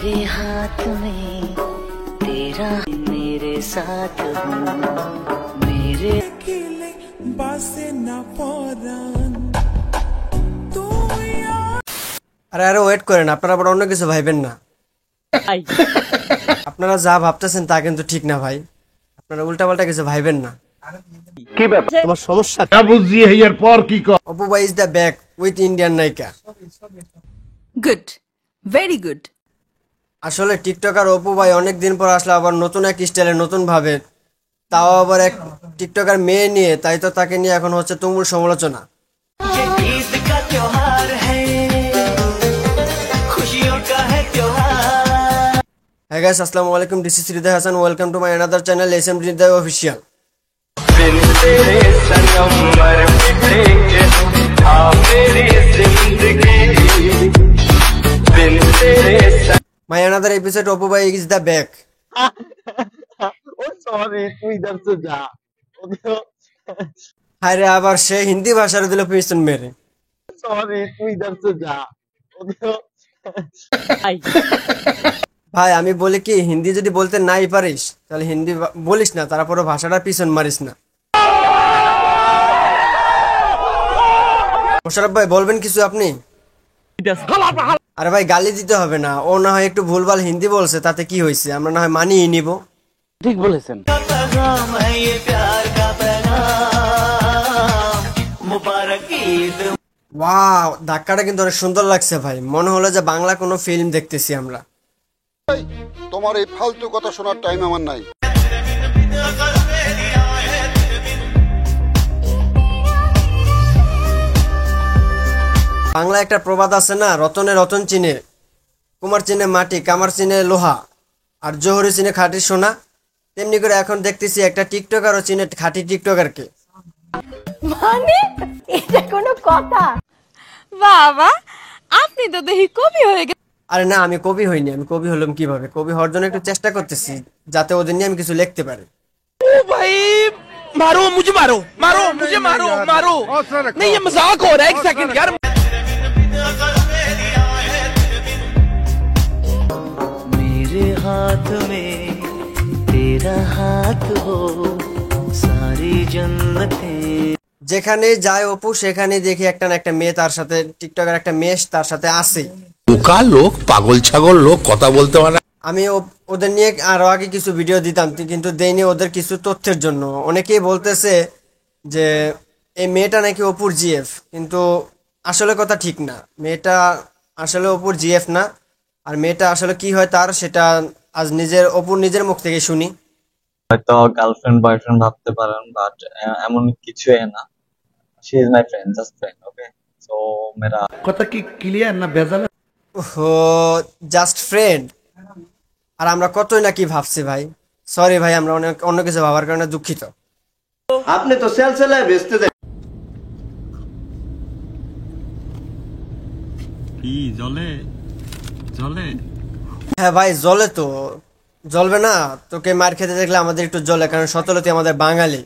मेरे हाथ में तेरा मेरे साथ हूँ मेरे बासे ना परान। আরে আরে ওয়েট করেন, আপনারা আবার অন্য কিছু ভাইবেন না। আপনারা যা ভাবতেছেন তা কিন্তু ঠিক না ভাই, আপনারা উল্টাপাল্টা কিছু ভাইবেন না। কি ব্যাপার তোমার সমস্যা না বুঝি এর পর কি কর অপু ভাই is the back with Indian নায়িকা। Good, very good. আসলে টিকটকার অপু ভাই অনেকদিন পর আসলে আবার নতুন এক স্টাইলে নতুন ভাবে, তাও আবার এক টিকটকার মেয়ে নিয়ে, তাই তো তাকে নিয়ে এখন হচ্ছে তুমুল সমালোচনা। Hey guys, assalamu alaikum, this is Hriday Hassan, welcome to my another channel SM Hriday Official. My another episode Oppo Bhai is the back. ও সরি তুই দরছে যা হায় রে, আবার সে হিন্দি ভাষার দিল পিছন মেরে। সরি তুই দরছে যা ভাই আমি বলি কি, হিন্দি যদি বলতে নাই পারিস তাহলে হিন্দি বলিস না, তারপরে ভাষাটা পিছন মারিস না। মোশাররফ ভাই বলবেন কিছু আপনি? আরে ভাই গালি দিতে হবে না, ও না হয় একটু ভুলভাল হিন্দি বলছে, তাতে কি হয়েছে, আমরা না হয় মানিয়ে নিব। ঠিক বলেছেন। ওয়াও, ধাক্কাটা কিন্তু অনেক সুন্দর লাগছে ভাই, মনে হলো যে বাংলা কোনো ফিল্ম দেখতেছি আমরা। তোমার এই ফালতু কথা শোনার টাইম আমার নাই। বাংলা একটা প্রবাদ আছে না, রতনে রতন চিনে, কুমার চিনে মাটি, কামার চিনে লোহা, আর জোহরি চিনে খাঁটি সোনা। তেমনি করে এখন দেখতেছি একটা টিকটকারও চিনে খাঁটি টিকটকারকে। মানে এটা কোনো কথা? বাবা, আপনি তো দেখি কবি হয়ে গেছেন। আরে না, আমি কবি হইনি, আমি কবি হলাম কিভাবে? কবি হওয়ার জন্য একটু চেষ্টা করতেছি, যাতে ওদের নিয়ে আমি কিছু লিখতে পারি। ओ भाई मारो मुझे, मारो मारो मुझे, मारो मारो नहीं, ये मजाक हो रहा है। एक सेकंड यार। मेरे हाथ में तेरा हाथ हो सारी जन्नतें। যেখানে যায় অপু সেখানে দেখি একটা না একটা মেয়ে তার সাথে, টিকটকার একটা মেয়ে তার সাথে আছে। বোকা লোক, পাগল ছাগল লোক, কথা বলতে পারে। আমি ওদের নিয়ে আরো আগে কিছু ভিডিও দিতাম, কিন্তু দেইনি ওদের কিছু তথ্যের জন্য। অনেকেই বলতেছে যে এই মেয়েটা নাকি অপুর জিএফ, কিন্তু আসলে কথা ঠিক না, মেয়েটা আসলে অপুর জিএফ না। আর মেয়েটা আসলে কি হয় তার, সেটা আজ অপুর নিজের মুখ থেকে শুনি। হয়তো গার্লফ্রেন্ড বয়ফ্রেন্ড ভাবতে পারেন, বাট এমন কিছু না। She is my friend, just friend, okay. So মেরা কথা কি ক্লিয়ার না ভেজাল? ও জাস্ট ফ্রেন্ড, আর আমরা কতই না কি ভাবছি ভাই। সরি ভাই, আমরা অন্য কিছু ভাবার কারণে দুঃখিত। আপনি তো সেল সেলায় বেচতে দেন। কি জলে জলে? হ্যাঁ ভাই জ্বলে তো, জ্বলবে না? তোকে মার খেতে দেখলে আমাদের একটু জ্বলে, কারণ সতলতি আমাদের বাঙালি।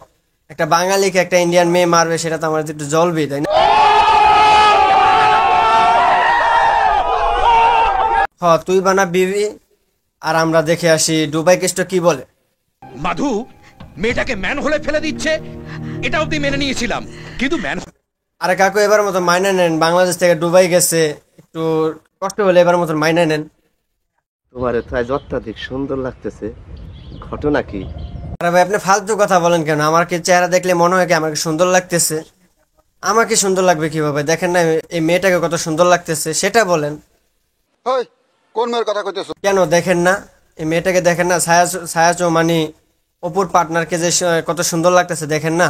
একটা বাঙালিকে একটা ইন্ডিয়ান মেয়ে মারবে, সেটা তো আমাদের একটু জ্বলবেই, তাই না? হ, তুই বানা বিবি, আর আমরা দেখে আসি দুবাই কেষ্ট কি বলে। মাধু মেয়েটাকে ম্যান হলে ফেলে দিচ্ছে, এটা অবধি মেনে নিয়েছিলাম, কিন্তু ম্যান। আরে কাকু এবার মতো মাইনা নেন, বাংলাদেশ থেকে দুবাই গেছে, একটু কষ্ট হলে এবার মতো মাইনা নেন। তোমার তাই অত্যাধিক সুন্দর লাগতেছে, ঘটনা কি? আরে ভাই আপনি ফালতু কথা বলেন কেন? আমার কি চেহারা দেখলে মনে হয় কি আমাকে সুন্দর লাগতেছে? আমাকে সুন্দর লাগবে কিভাবে? দেখেন না এই মেয়েটাকে কত সুন্দর লাগতেছে, সেটা বলেন। হেই, কোন মেয়ের কথা কইতেছো? কেন দেখেন না এই মেয়েটাকে? দেখেন না ছায়া চৌমানি অপুর পার্টনারকে যে কত সুন্দর লাগতেছে, দেখেন না?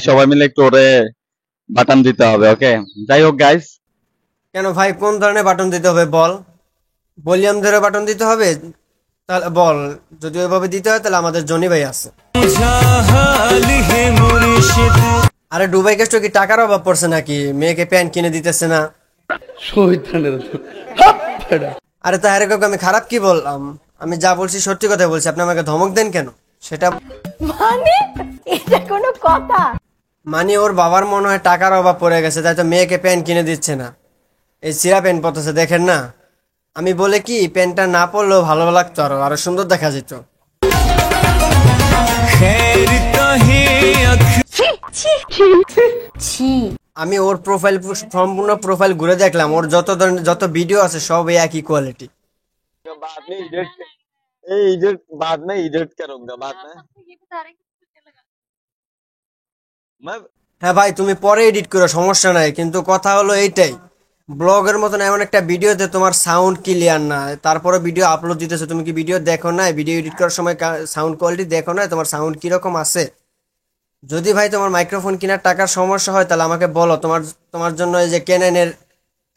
সবাই মিলে একটু ওরে বাটন দিতে হবে, ওকে। যাই হোক গাইস, কেন ভাই, কোন ধরনের বাটন দিতে হবে বল? ভলিউম ধরে বাটন দিতে হবে? তাহলে বল, যদি ওইভাবে দিতে হয় তাহলে আমাদের জনি ভাই আছে। আরে দুবাই কেষ্ট কি টাকার অভাব পড়ছে নাকি? মেয়েকে প্যান্ট কিনে দিতেছে না? আরে তাহলে কাকু আমি খারাপ কি বললাম? আমি যা বলছি সত্যি কথা বলছি, আপনি আমাকে ধমক দেন কেন? সেটা মানে এটা কোনো কথা? মানে ওর বাবার মনে হয় টাকার অভাব পড়ে গেছে, তাই তো মেয়েকে প্যান্ট কিনে দিচ্ছে না। এই সিরা প্যান্ট পরতেছে দেখেন না। আমি বলে কি প্যান্টটা না পরলেও ভালো লাগতো, আরো সুন্দর দেখা যেত। আমি ওর প্রোফাইল সম্পূর্ণ প্রোফাইল ঘুরে দেখলাম, ওর যত ভিডিও আছে সব একই কোয়ালিটি। হ্যাঁ ভাই তুমি পরে এডিট করো, সমস্যা নাই, কিন্তু কথা হলো এইটাই, ব্লগের মতন এমন একটা ভিডিওতে তোমার সাউন্ড ক্লিয়ার না, তারপরে ভিডিও আপলোড দিতেছো, তুমি কি ভিডিও দেখো না? ভিডিও এডিট করার সময় সাউন্ড কোয়ালিটি দেখো না তোমার সাউন্ড কিরকম আছে? যদি ভাই তোমার মাইক্রোফোন কেনার টাকার সমস্যা হয় তাহলে আমাকে বলো, তোমার জন্য এই যে ক্যাননের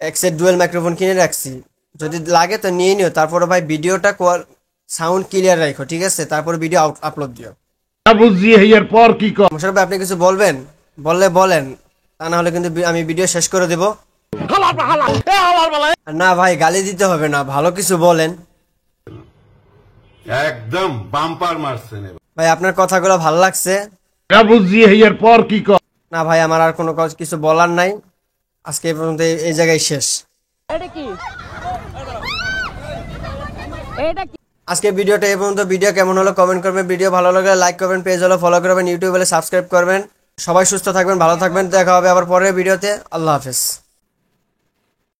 এক্সের ডুয়েল মাইক্রোফোন কিনে রাখছি, যদি লাগে তো নিয়ে নিও। তারপরে ভাই ভিডিওটা সাউন্ড ক্লিয়ার রাখো, ঠিক আছে? তারপরে ভিডিও আপলোড দিও। মোশাররফ ভাই আপনি কিছু বলবেন? বললে বলেন, তা না হলে কিন্তু আমি ভিডিও শেষ করে দেব। না ভাই গালি দিতে হবে না, ভালো কিছু বলেন। একদম বাম্পার মারছেন ভাই আপনার কথাগুলো ভালো লাগছে। না ভাই আমার আর কোনো কিছু বলার নাই, আজকে এই পর্যন্ত এই জায়গায় শেষ। আজকে ভিডিওটা এই পর্যন্ত। ভিডিও কেমন হলো কমেন্ট করবেন, ভিডিও ভালো লাগলে লাইক করবেন, পেজ হলো ফলো করবেন, ইউটিউবে সাবস্ক্রাইব করবেন। সবাই সুস্থ থাকবেন, ভালো থাকবেন, দেখা হবে আবার পরের ভিডিওতে। আল্লাহ হাফেজ।